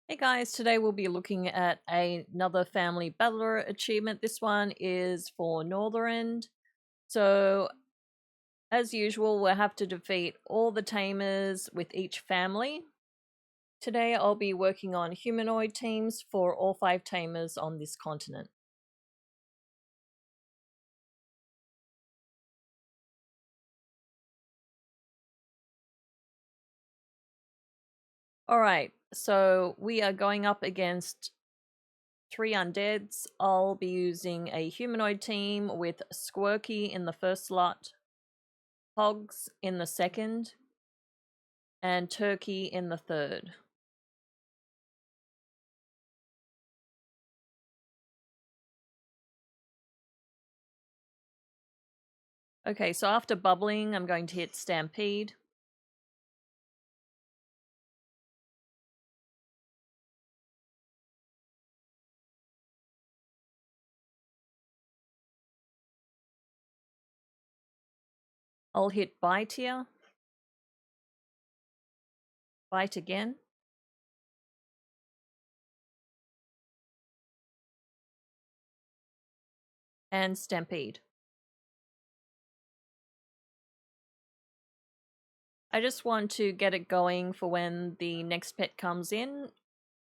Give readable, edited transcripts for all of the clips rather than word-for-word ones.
Hey guys, today we'll be looking at another Family Battler achievement. This one is for Northrend. So, as usual, we'll have to defeat all the tamers with each family. Today I'll be working on humanoid teams for all 5 tamers on this continent. Alright, so we are going up against 3 undeads. I'll be using a humanoid team with Squirky in the first slot, Hogs in the second, and Turkey in the third. Okay, so after bubbling, I'm going to hit Stampede. I'll hit Bite here. Bite again. And Stampede. I just want to get it going for when the next pet comes in,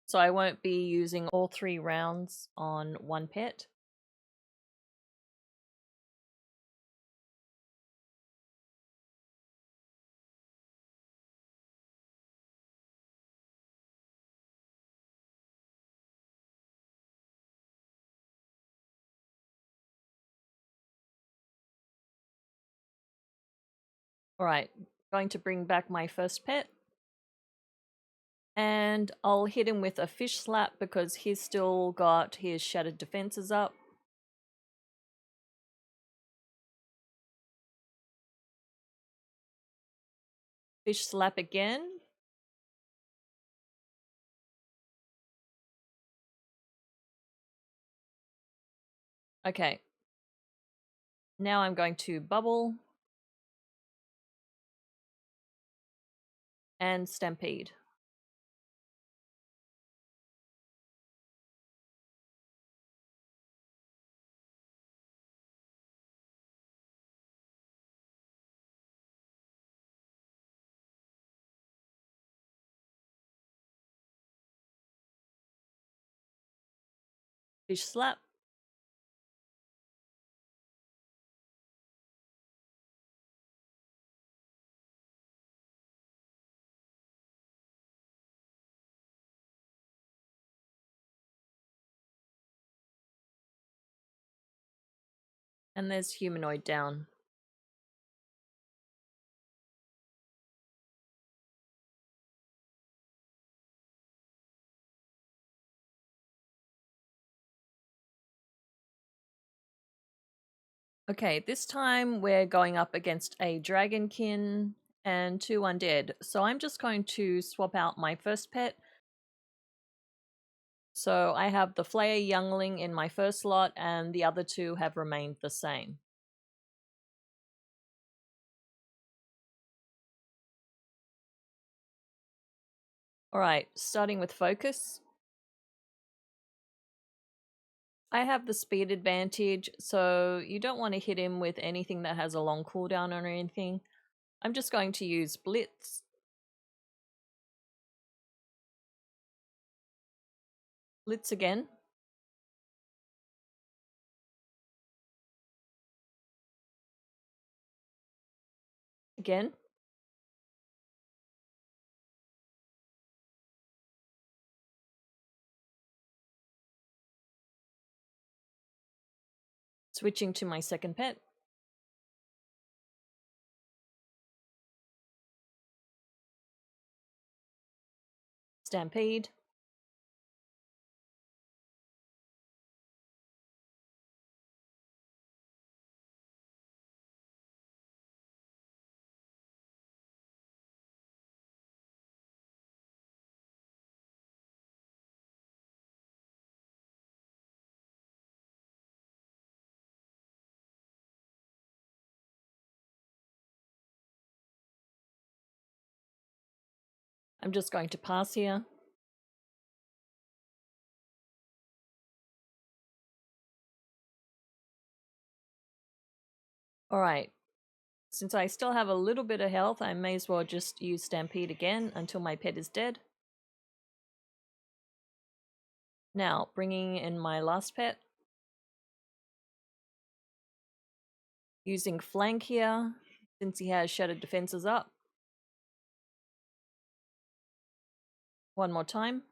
so I won't be using all 3 rounds on one pet. Alright, going to bring back my first pet. And I'll hit him with a fish slap because he's still got his shattered defenses up. Fish slap again. Okay. Now I'm going to bubble. And Stampede. Fish slap. And there's humanoid down. Okay, this time we're going up against a dragonkin and 2 undead. So I'm just going to swap out my first pet. So I have the Flayer Youngling in my first slot and the other 2 have remained the same. Alright, starting with focus. I have the speed advantage, so you don't want to hit him with anything that has a long cooldown or anything. I'm just going to use Blitz. Blitz again. Again. Switching to my second pet. Stampede. I'm just going to pass here. Alright, since I still have a little bit of health, I may as well just use Stampede again until my pet is dead. Now, bringing in my last pet. Using Flank here, since he has Shattered Defenses up. One more time.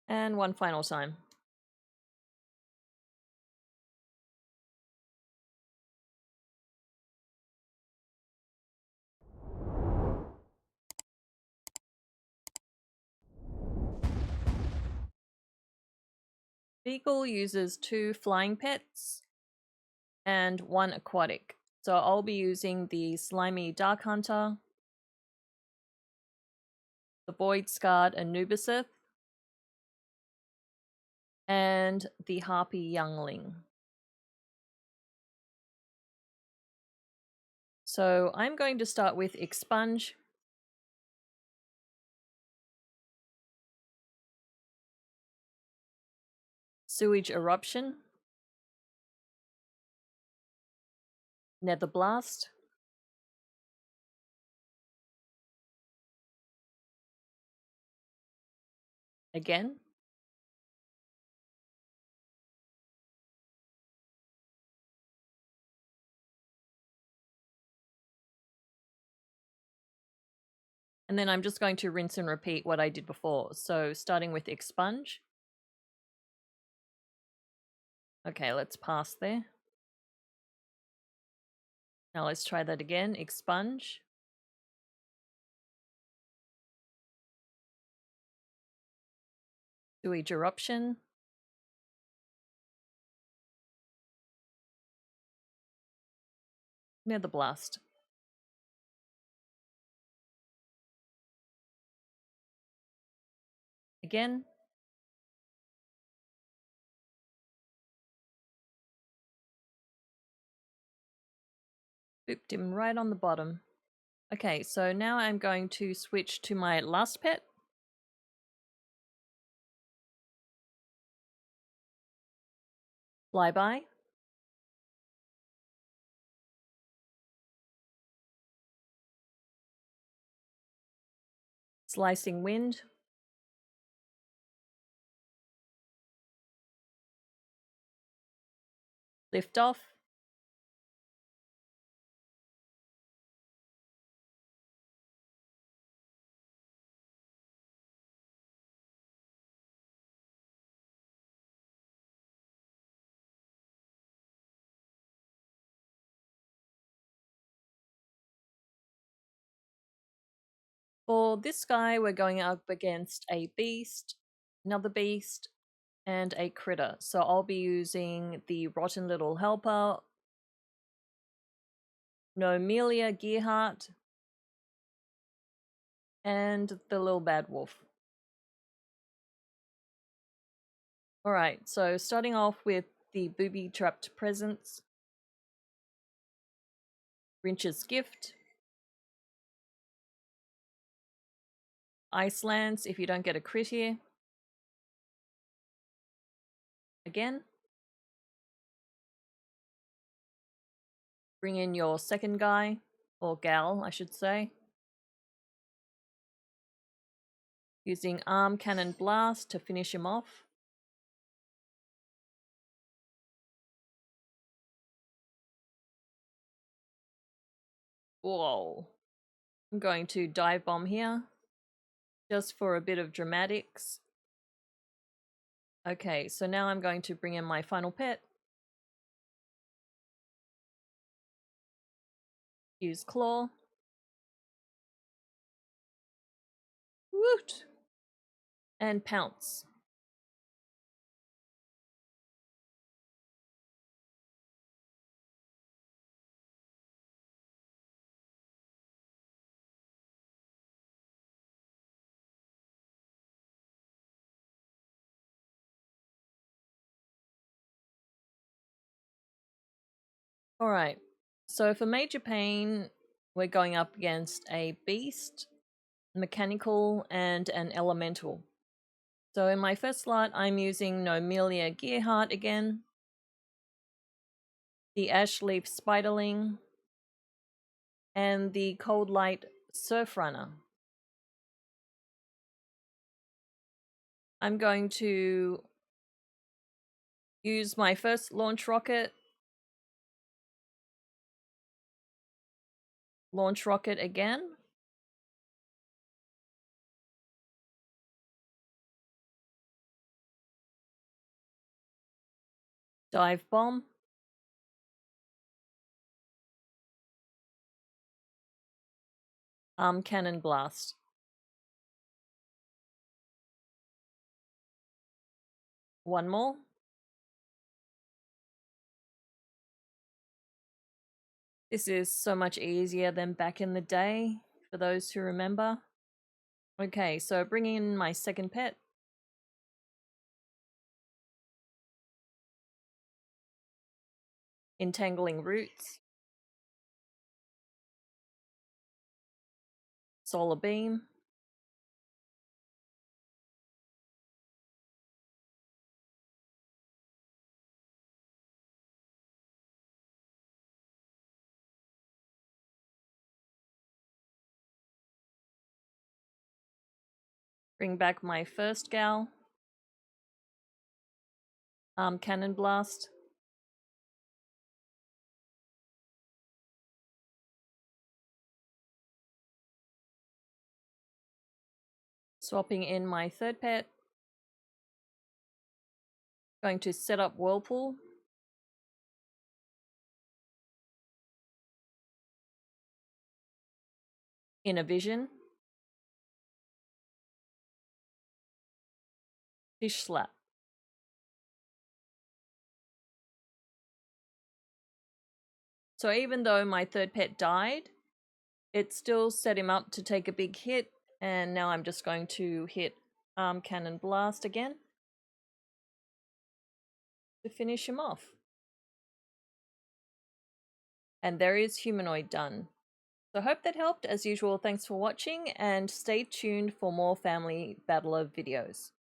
And one final time. Beagle uses 2 flying pets and 1 aquatic. So I'll be using the Slimy Dark Hunter, the Void Scarred Anubisith, and the Harpy Youngling. So I'm going to start with Expunge. Sewage Eruption. Nether Blast. Again. And then I'm just going to rinse and repeat what I did before. So starting with Expunge. Okay, let's pass there. Now let's try that again. Expunge. Sewage Eruption. Nether Blast. Again. Booped him right on the bottom. Okay, so now I'm going to switch to my last pet. Flyby. Slicing Wind. Lift Off. For this guy, we're going up against a beast, another beast, and a critter. So I'll be using the Rotten Little Helper, Nomelia Gearheart, and the Little Bad Wolf. Alright, so starting off with the Booby Trapped Presence, Grinch's Gift, Icelands if you don't get a crit here. Again. Bring in your second guy, or gal, I should say. Using Arm Cannon Blast to finish him off. Whoa. I'm going to Dive Bomb here, just for a bit of dramatics. Okay, so now I'm going to bring in my final pet. Use Claw. Woot! And Pounce. Alright, so for Major Payne, we're going up against a beast, mechanical, and an elemental. So in my first slot, I'm using Nomelia Gearheart again, the Ashleaf Spiderling, and the Cold Light Surfrunner. I'm going to use my first launch rocket again, dive bomb, cannon blast. One more. This is so much easier than back in the day, for those who remember. Okay, so bringing in my second pet. Entangling Roots. Solar Beam. Bring back my first gal. Cannon Blast. Swapping in my third pet. Going to set up Whirlpool. Inner Vision. Fish Slap. So even though my third pet died, it still set him up to take a big hit, and now I'm just going to hit Cannon Blast again to finish him off. And there is Humanoid done. So I hope that helped. As usual, thanks for watching, and stay tuned for more Family Battler videos.